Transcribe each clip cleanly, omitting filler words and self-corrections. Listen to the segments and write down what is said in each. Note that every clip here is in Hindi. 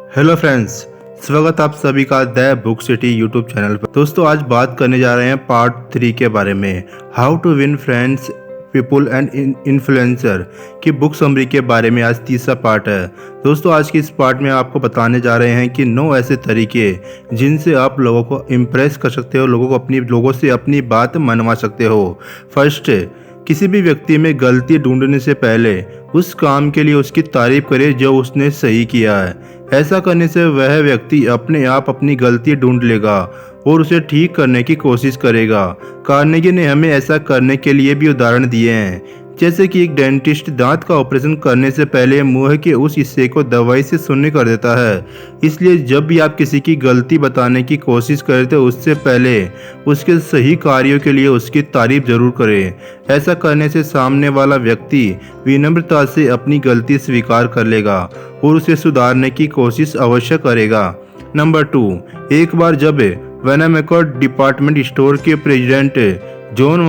हेलो फ्रेंड्स, स्वागत आप सभी का the book city YouTube channel पर। दोस्तों आज बात करने जा रहे हैं पार्ट 3 के बारे में, how to win friends people and influencer की बुक समरी के बारे में। आज तीसरा पार्ट है। दोस्तों आज के इस पार्ट में आपको बताने जा रहे हैं कि 9 ऐसे तरीके जिनसे आप लोगों को इम्प्रेस कर सकते हो, लोगों से अपनी बात मनवा सकते हो। फर्स्ट, किसी भी व्यक्ति में गलती ढूंढने से पहले उस काम के लिए उसकी तारीफ करें जो उसने सही किया है। ऐसा करने से वह व्यक्ति अपने आप अपनी गलती ढूंढ लेगा और उसे ठीक करने की कोशिश करेगा। कार्नेगी ने हमें ऐसा करने के लिए भी उदाहरण दिए हैं, जैसे कि एक डेंटिस्ट दांत का ऑपरेशन करने से पहले मुंह के उस हिस्से को दवाई से शून्य कर देता है। इसलिए जब भी आप किसी की गलती बताने की कोशिश करें तो उससे पहले उसके सही कार्यों के लिए उसकी तारीफ जरूर करें। ऐसा करने से सामने वाला व्यक्ति विनम्रता से अपनी गलती स्वीकार कर लेगा और उसे सुधारने की कोशिश अवश्य करेगा। नंबर 2, एक बार जब वैनामेकर डिपार्टमेंट स्टोर के प्रेसिडेंट जॉन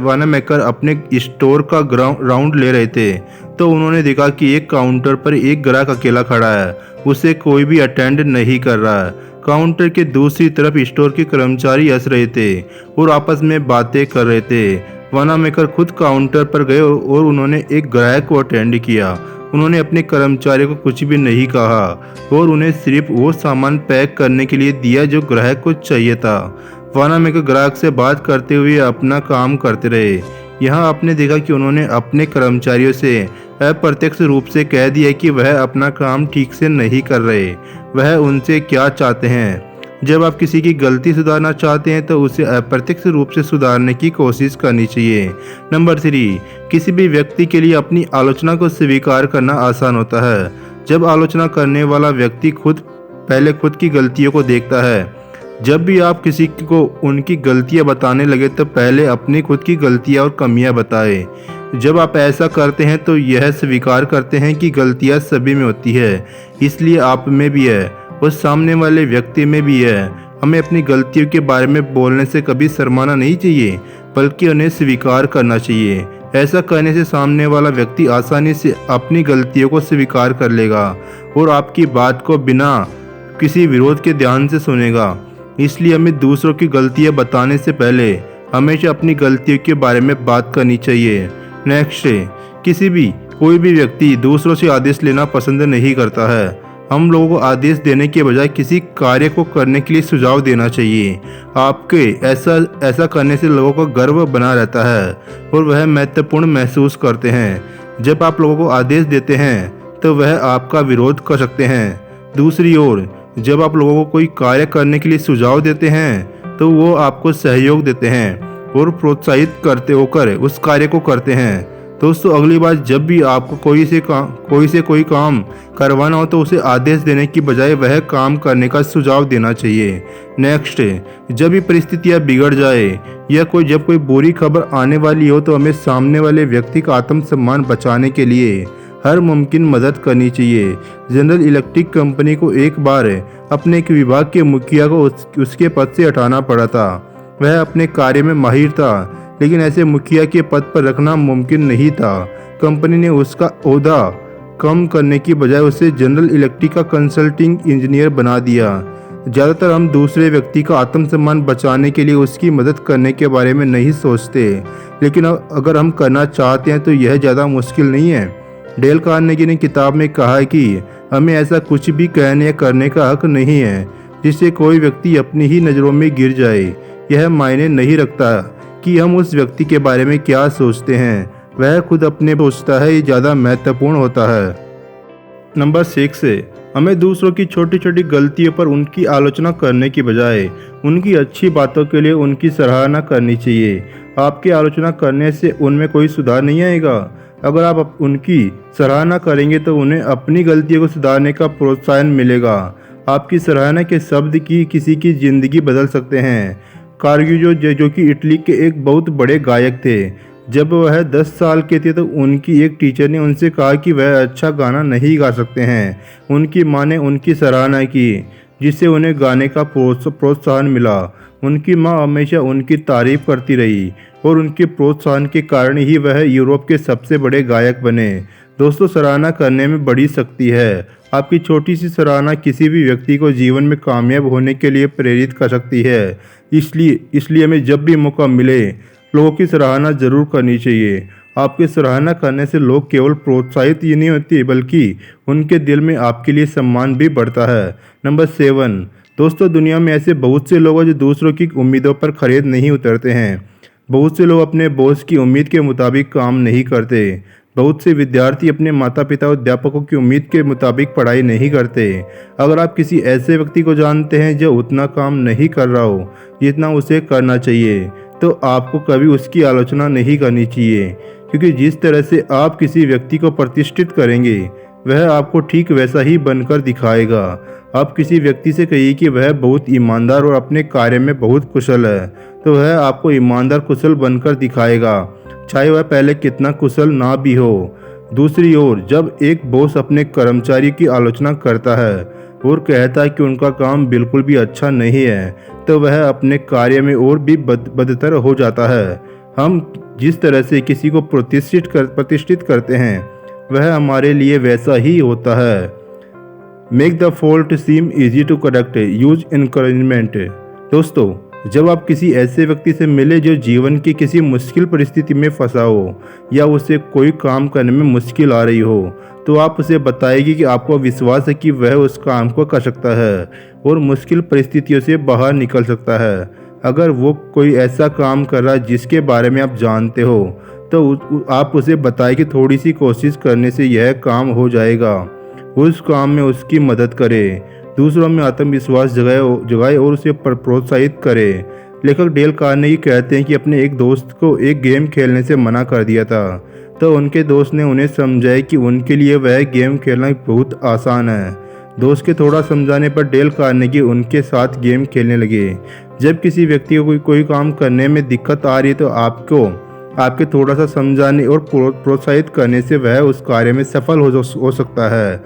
वानामेकर अपने स्टोर का राउंड ले रहे थे तो उन्होंने देखा कि एक काउंटर पर एक ग्राहक अकेला खड़ा है, उसे कोई भी अटेंड नहीं कर रहा है। काउंटर के दूसरी तरफ स्टोर के कर्मचारी हंस रहे थे और आपस में बातें कर रहे थे। वानामेकर खुद काउंटर पर गए और उन्होंने एक ग्राहक को अटेंड किया। उन्होंने अपने कर्मचारियों को कुछ भी नहीं कहा और उन्हें सिर्फ वो सामान पैक करने के लिए दिया जो ग्राहक को चाहिए था। वानामेकर ग्राहक से बात करते हुए अपना काम करते रहे। यहाँ आपने देखा कि उन्होंने अपने कर्मचारियों से अप्रत्यक्ष रूप से कह दिया कि वह अपना काम ठीक से नहीं कर रहे, वह उनसे क्या चाहते हैं। जब आप किसी की गलती सुधारना चाहते हैं तो उसे अप्रत्यक्ष रूप से सुधारने की कोशिश करनी चाहिए। नंबर 3, किसी भी व्यक्ति के लिए अपनी आलोचना को स्वीकार करना आसान होता है। जब आलोचना करने वाला व्यक्ति पहले खुद की गलतियों को देखता है। जब भी आप किसी को उनकी गलतियां बताने लगे तो पहले अपनी खुद की गलतियां और कमियां बताएं। जब आप ऐसा करते हैं तो यह स्वीकार करते हैं कि गलतियां सभी में होती है, इसलिए आप में भी है और सामने वाले व्यक्ति में भी है। हमें अपनी गलतियों के बारे में बोलने से कभी शर्माना नहीं चाहिए, बल्कि उन्हें स्वीकार करना चाहिए। ऐसा करने से सामने वाला व्यक्ति आसानी से अपनी गलतियों को स्वीकार कर लेगा और आपकी बात को बिना किसी विरोध के ध्यान से सुनेगा। इसलिए हमें दूसरों की गलतियां बताने से पहले हमेशा अपनी गलतियों के बारे में बात करनी चाहिए। नेक्स्ट, कोई भी व्यक्ति दूसरों से आदेश लेना पसंद नहीं करता है। हम लोगों को आदेश देने के बजाय किसी कार्य को करने के लिए सुझाव देना चाहिए। आपके ऐसा करने से लोगों को गर्व बना रहता है और वह महत्वपूर्ण महसूस करते हैं। जब आप लोगों को आदेश देते हैं तो वह आपका विरोध कर सकते हैं। दूसरी ओर जब आप लोगों को कोई कार्य करने के लिए सुझाव देते हैं तो वो आपको सहयोग देते हैं और प्रोत्साहित करते होकर उस कार्य को करते हैं। दोस्तों अगली बार जब भी आपको कोई काम करवाना हो तो उसे आदेश देने की बजाय वह काम करने का सुझाव देना चाहिए। नेक्स्ट, जब भी परिस्थितियां बिगड़ जाए या जब कोई बुरी खबर आने वाली हो तो हमें सामने वाले व्यक्ति का आत्मसम्मान बचाने के लिए हर मुमकिन मदद करनी चाहिए। जनरल इलेक्ट्रिक कंपनी को एक बार अपने एक विभाग के मुखिया को उसके पद से हटाना पड़ा था। वह अपने कार्य में माहिर था, लेकिन ऐसे मुखिया के पद पर रखना मुमकिन नहीं था। कंपनी ने उसका ओहदा कम करने की बजाय उसे जनरल इलेक्ट्रिक का कंसल्टिंग इंजीनियर बना दिया। ज़्यादातर हम दूसरे व्यक्ति का आत्मसम्मान बचाने के लिए उसकी मदद करने के बारे में नहीं सोचते, लेकिन अगर हम करना चाहते हैं तो यह ज़्यादा मुश्किल नहीं है। डेल कार्नेगी ने किताब में कहा है कि हमें ऐसा कुछ भी कहने या करने का हक नहीं है जिससे कोई व्यक्ति अपनी ही नज़रों में गिर जाए। यह मायने नहीं रखता कि हम उस व्यक्ति के बारे में क्या सोचते हैं, वह खुद अपने सोचता है, ये ज़्यादा महत्वपूर्ण होता है। नंबर 6, हमें दूसरों की छोटी छोटी गलतियों पर उनकी आलोचना करने की बजाय उनकी अच्छी बातों के लिए उनकी सराहना करनी चाहिए। आपकी आलोचना करने से उनमें कोई सुधार नहीं आएगा। अगर आप उनकी सराहना करेंगे तो उन्हें अपनी गलतियों को सुधारने का प्रोत्साहन मिलेगा। आपकी सराहना के शब्द किसी की ज़िंदगी बदल सकते हैं। कार्ग्यूजो जो कि इटली के एक बहुत बड़े गायक थे, जब वह 10 साल के थे तो उनकी एक टीचर ने उनसे कहा कि वह अच्छा गाना नहीं गा सकते हैं। उनकी मां ने उनकी सराहना की, जिससे उन्हें गाने का प्रोत्साहन मिला। उनकी मां हमेशा उनकी तारीफ करती रही और उनके प्रोत्साहन के कारण ही वह यूरोप के सबसे बड़े गायक बने। दोस्तों, सराहना करने में बड़ी शक्ति है आपकी छोटी सी सराहना किसी भी व्यक्ति को जीवन में कामयाब होने के लिए प्रेरित कर सकती है। इसलिए हमें जब भी मौका मिले लोगों की सराहना जरूर करनी चाहिए। आपकी सराहना करने से लोग केवल प्रोत्साहित ही नहीं होते बल्कि उनके दिल में आपके लिए सम्मान भी बढ़ता है। नंबर 7, दोस्तों दुनिया में ऐसे बहुत से लोग हैं जो दूसरों की उम्मीदों पर खरीद नहीं उतरते हैं। बहुत से लोग अपने बॉस की उम्मीद के मुताबिक काम नहीं करते। बहुत से विद्यार्थी अपने माता पिता और अध्यापकों की उम्मीद के मुताबिक पढ़ाई नहीं करते। अगर आप किसी ऐसे व्यक्ति को जानते हैं जो उतना काम नहीं कर रहा हो जितना उसे करना चाहिए, तो आपको कभी उसकी आलोचना नहीं करनी चाहिए, क्योंकि जिस तरह से आप किसी व्यक्ति को प्रतिष्ठित करेंगे वह आपको ठीक वैसा ही बनकर दिखाएगा। आप किसी व्यक्ति से कहिए कि वह बहुत ईमानदार और अपने कार्य में बहुत कुशल है, तो वह आपको ईमानदार कुशल बनकर दिखाएगा, चाहे वह पहले कितना कुशल ना भी हो। दूसरी ओर जब एक बॉस अपने कर्मचारी की आलोचना करता है और कहता है कि उनका काम बिल्कुल भी अच्छा नहीं है, तो वह अपने कार्य में और भी बदतर हो जाता है। हम जिस तरह से किसी को प्रतिष्ठित करते हैं वह हमारे लिए वैसा ही होता है। Make the fault seem easy to correct, use encouragement. दोस्तों जब आप किसी ऐसे व्यक्ति से मिले जो जीवन की किसी मुश्किल परिस्थिति में फंसा हो या उसे कोई काम करने में मुश्किल आ रही हो, तो आप उसे बताएगी कि आपको विश्वास है कि वह उस काम को कर सकता है और मुश्किल परिस्थितियों से बाहर निकल सकता है। अगर वो कोई ऐसा काम कर रहा है जिसके बारे में आप जानते हो, तो आप उसे बताएं कि थोड़ी सी कोशिश करने से यह काम हो जाएगा। उस काम में उसकी मदद करें, दूसरों में आत्मविश्वास जगाए और उसे प्रोत्साहित करें। लेखक डेल कार्नेगी कहते हैं कि अपने एक दोस्त को एक गेम खेलने से मना कर दिया था, तो उनके दोस्त ने उन्हें समझाया कि उनके लिए वह गेम खेलना बहुत आसान है। दोस्त के थोड़ा समझाने पर डेल कार्नेगी उनके साथ गेम खेलने लगे। जब किसी व्यक्ति को कोई काम करने में दिक्कत आ रही है, तो आपके थोड़ा सा समझाने और प्रोत्साहित करने से वह उस कार्य में सफल हो सकता है।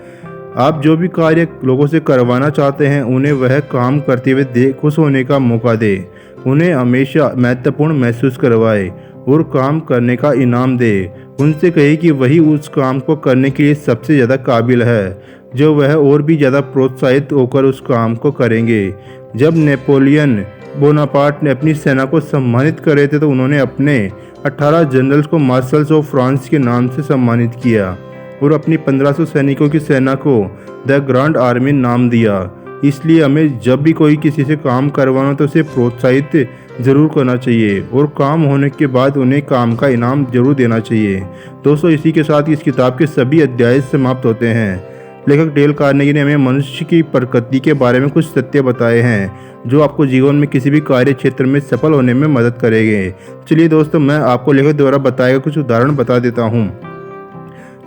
आप जो भी कार्य लोगों से करवाना चाहते हैं उन्हें वह काम करते हुए खुश होने का मौका दें। उन्हें हमेशा महत्वपूर्ण महसूस करवाए और काम करने का इनाम दे। उनसे कहे कि वही उस काम को करने के लिए सबसे ज़्यादा काबिल है, जो वह और भी ज़्यादा प्रोत्साहित होकर उस काम को करेंगे। जब नेपोलियन बोनापार्ट ने अपनी सेना को सम्मानित करे थे, तो उन्होंने अपने 18 जनरल्स को मार्शल्स ऑफ फ्रांस के नाम से सम्मानित किया और अपनी 1500 सैनिकों की सेना को द ग्रैंड आर्मी नाम दिया। इसलिए हमें जब भी कोई किसी से काम करवाना तो उसे प्रोत्साहित जरूर करना चाहिए और काम होने के बाद उन्हें काम का इनाम जरूर देना चाहिए। दोस्तों इसी के साथ इस किताब के सभी अध्याय समाप्त होते हैं। लेखक डेल कार्नेगी ने हमें मनुष्य की प्रकृति के बारे में कुछ तथ्य बताए हैं जो आपको जीवन में किसी भी कार्य क्षेत्र में सफल होने में मदद करेंगे। चलिए दोस्तों मैं आपको लेखक द्वारा बताए गए कुछ उदाहरण बता देता हूँ।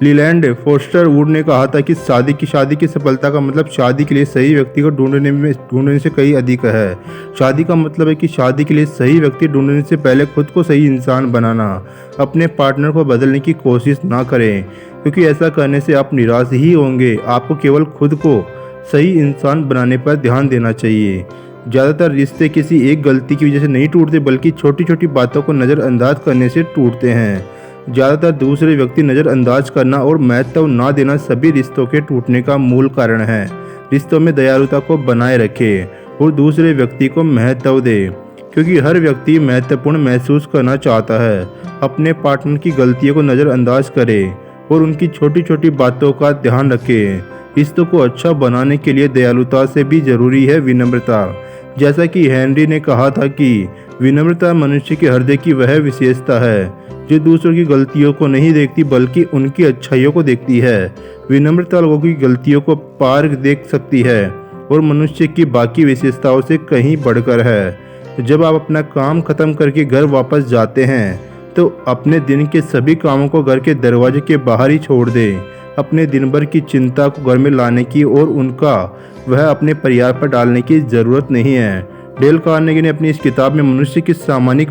लीलैंड फोस्टर वुड ने कहा था कि शादी की सफलता का मतलब शादी के लिए सही व्यक्ति को ढूंढने से कहीं अधिक है। शादी का मतलब है कि शादी के लिए सही व्यक्ति ढूंढने से पहले खुद को सही इंसान बनाना। अपने पार्टनर को बदलने की कोशिश ना करें, क्योंकि ऐसा करने से आप निराश ही होंगे। आपको केवल खुद को सही इंसान बनाने पर ध्यान देना चाहिए। ज़्यादातर रिश्ते किसी एक गलती की वजह से नहीं टूटते, बल्कि छोटी छोटी बातों को नज़रअंदाज करने से टूटते हैं। ज़्यादातर दूसरे व्यक्ति नज़रअंदाज करना और महत्व ना देना सभी रिश्तों के टूटने का मूल कारण है। रिश्तों में दयालुता को बनाए रखें और दूसरे व्यक्ति को महत्व दें, क्योंकि हर व्यक्ति महत्वपूर्ण महसूस करना चाहता है। अपने पार्टनर की गलतियों को नज़रअंदाज करें और उनकी छोटी छोटी बातों का ध्यान रखें। रिश्तों को अच्छा बनाने के लिए दयालुता से भी जरूरी है विनम्रता। जैसा कि हेनरी ने कहा था कि विनम्रता मनुष्य के हृदय की वह विशेषता है जो दूसरों की गलतियों को नहीं देखती बल्कि उनकी अच्छाइयों को देखती है। विनम्रता लोगों की गलतियों को पार देख सकती है और मनुष्य की बाकी विशेषताओं से कहीं बढ़कर है। जब आप अपना काम खत्म करके घर वापस जाते हैं, तो अपने दिन के सभी कामों को घर के दरवाजे के बाहर ही छोड़ दें। अपने दिन भर की चिंता को घर में लाने की और उनका वह अपने परिवार पर डालने की ज़रूरत नहीं है। डेल कार्नेगी ने अपनी इस किताब में मनुष्य की सामान्य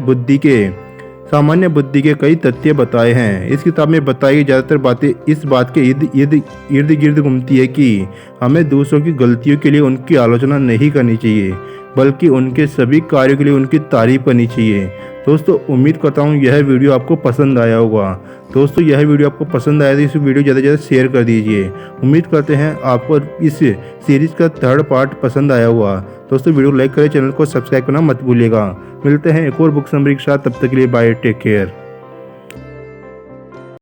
बुद्धि के कई तथ्य बताए हैं। इस किताब में बताई गई ज़्यादातर बातें इस बात के इर्द गिर्द घूमती है कि हमें दूसरों की गलतियों के लिए उनकी आलोचना नहीं करनी चाहिए, बल्कि उनके सभी कार्यों के लिए उनकी तारीफ करनी चाहिए। दोस्तों उम्मीद करता हूँ यह वीडियो आपको पसंद आया होगा। दोस्तों यह वीडियो आपको पसंद आया तो इस वीडियो ज़्यादा से ज़्यादा शेयर कर दीजिए। उम्मीद करते हैं आपको इस सीरीज़ का 3rd पार्ट पसंद आया होगा। दोस्तों वीडियो लाइक करें, चैनल को सब्सक्राइब करना मत भूलिएगा। मिलते हैं एक और बुक समरी के साथ, तब तक के लिए बाय, टेक केयर।